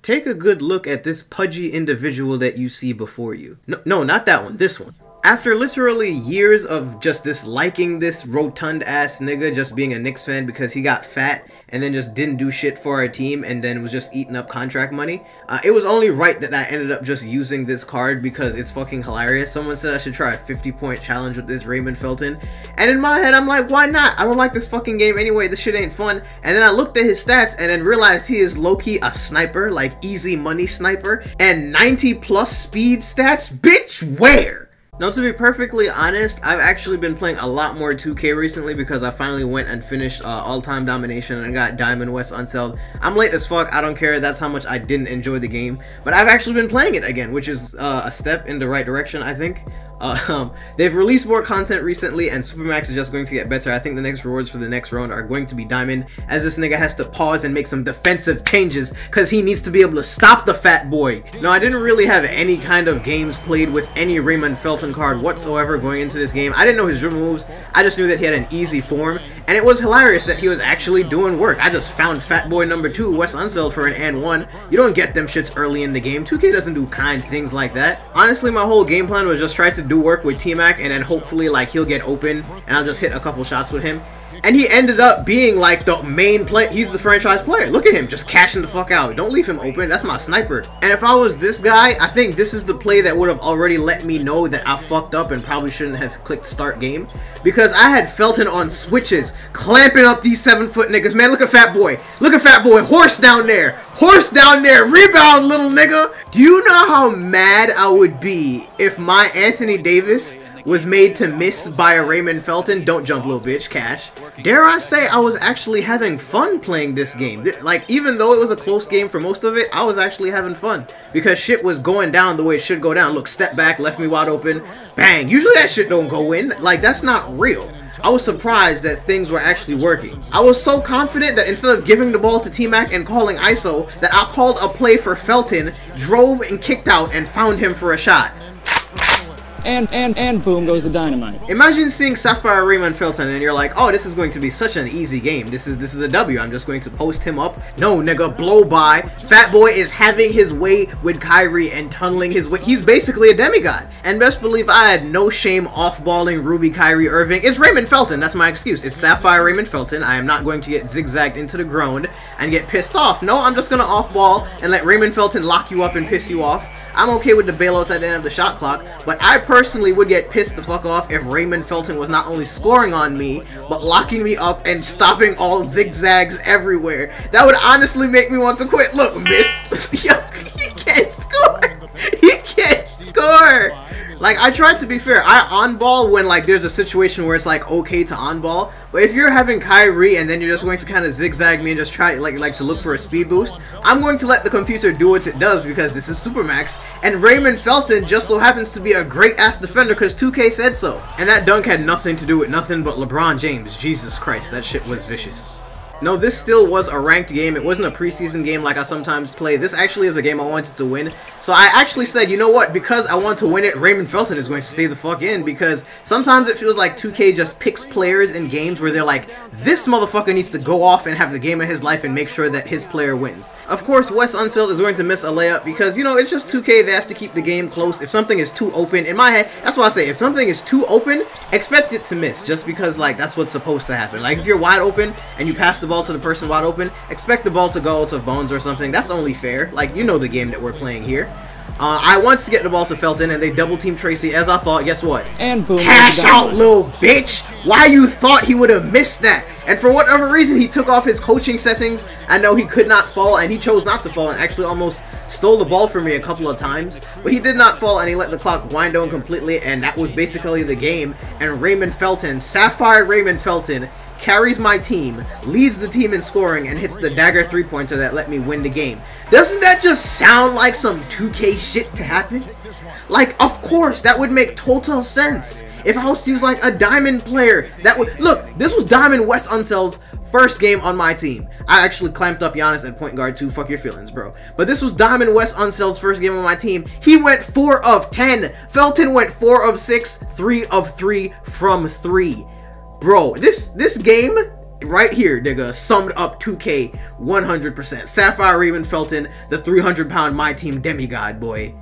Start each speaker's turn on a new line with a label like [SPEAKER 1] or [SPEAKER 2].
[SPEAKER 1] Take a good look at this pudgy individual that you see before you. No, not that one, this one. After literally years of just liking this rotund ass nigga just being a Knicks fan because he got fat and then just didn't do shit for our team and then was just eating up contract money, it was only right that I ended up just using this card because it's fucking hilarious. Someone said I should try a 50-point challenge with this Raymond Felton, and in my head I'm like, why not? I don't like this fucking game anyway, this shit ain't fun. And then I looked at his stats and then realized he is low-key a sniper, like easy money sniper, and 90+ speed stats. Bitch, where? Now, to be perfectly honest, I've actually been playing a lot more 2K recently because I finally went and finished All-Time Domination and got Diamond West Unsold. I'm late as fuck, I don't care, that's how much I didn't enjoy the game. But I've actually been playing it again, which is a step in the right direction, I think. They've released more content recently and Supermax is just going to get better. I think the next rewards for the next round are going to be Diamond, as this nigga has to pause and make some defensive changes because he needs to be able to stop the fat boy. No, I didn't really have any kind of games played with any Raymond Felton card whatsoever going into this game. I didn't know his dribble moves, I just knew that he had an easy form, and it was hilarious that he was actually doing work. I just found fat boy number 2, West Unsold, for an and 1. You don't get them shits early in the game. 2K doesn't do kind things like that. Honestly, my whole game plan was just try to do work with T-Mac and then hopefully like he'll get open and I'll just hit a couple shots with him. And he ended up being like the main player. He's the franchise player. Look at him just cashing the fuck out. Don't leave him open. That's my sniper. And if I was this guy, I think this is the play that would have already let me know that I fucked up and probably shouldn't have clicked start game. Because I had Felton on switches, clamping up these 7-foot niggas. Man, look at fat boy. Look at fat boy. Horse down there. Horse down there. Rebound, little nigga. Do you know how mad I would be if my Anthony Davis was made to miss by a Raymond Felton? Don't jump, little bitch. Cash. Dare I say I was actually having fun playing this game. Like, even though it was a close game for most of it, I was actually having fun because shit was going down the way it should go down. Look, step back, left me wide open, bang. Usually that shit don't go in. Like, that's not real. I was surprised that things were actually working. I was so confident that instead of giving the ball to T-Mac and calling ISO, that I called a play for Felton, drove and kicked out, and found him for a shot.
[SPEAKER 2] And boom goes the dynamite.
[SPEAKER 1] Imagine seeing Sapphire Raymond Felton and you're like, oh, this is going to be such an easy game. This is a W. I'm just going to post him up. No, nigga, blow by. Fat boy is having his way with Kyrie and tunneling his way. He's basically a demigod. And best believe I had no shame off-balling Ruby Kyrie Irving. It's Raymond Felton. That's my excuse. It's Sapphire Raymond Felton. I am not going to get zigzagged into the ground and get pissed off. No, I'm just going to off-ball and let Raymond Felton lock you up and piss you off. I'm okay with the bailouts at the end of the shot clock, but I personally would get pissed the fuck off if Raymond Felton was not only scoring on me, but locking me up and stopping all zigzags everywhere. That would honestly make me want to quit. Look, miss. Yo, he can't score. He can't score. Like, I tried to be fair. I on-ball when, like, there's a situation where it's, like, okay to on-ball. But if you're having Kyrie and then you're just going to kind of zigzag me and just try, like to look for a speed boost, I'm going to let the computer do what it does because this is Supermax. And Raymond Felton just so happens to be a great-ass defender because 2K said so. And that dunk had nothing to do with nothing but LeBron James. Jesus Christ, that shit was vicious. No, this still was a ranked game. It wasn't a preseason game like I sometimes play. This actually is a game I wanted to win. So I actually said, you know what? Because I want to win it, Raymond Felton is going to stay the fuck in. Because sometimes it feels like 2K just picks players in games where they're like, this motherfucker needs to go off and have the game of his life and make sure that his player wins. Of course, West Unsold is going to miss a layup because, you know, it's just 2K. They have to keep the game close. If something is too open, in my head, that's why I say, if something is too open, expect it to miss. Just because, like, that's what's supposed to happen. Like, if you're wide open and you pass the ball to the person wide open, expect the ball to go out of bounds or something. That's only fair. Like, you know the game that we're playing here. I wanted to get the ball to Felton and they double team Tracy as I thought. Guess what?
[SPEAKER 2] And boom.
[SPEAKER 1] Cash out, little bitch! Why you thought he would have missed that? And for whatever reason, he took off his coaching settings. I know he could not fall and he chose not to fall and actually almost stole the ball from me a couple of times. But he did not fall and he let the clock wind down completely, and that was basically the game. And Raymond Felton, Sapphire Raymond Felton, carries my team, leads the team in scoring, and hits the dagger three-pointer that let me win the game. Doesn't that just sound like some 2K shit to happen? Like, of course, that would make total sense. If I was to use, like, a Diamond player, that would... Look, this was Diamond West Unsold's first game on my team. I actually clamped up Giannis at point guard too. Fuck your feelings, bro. But this was Diamond West Unsold's first game on my team. He went 4 of 10. Felton went 4 of 6, 3 of 3 from 3. Bro, this game right here, nigga, summed up 2K 100%. Sapphire Raymond Felton, the 300-pound My Team demigod, boy.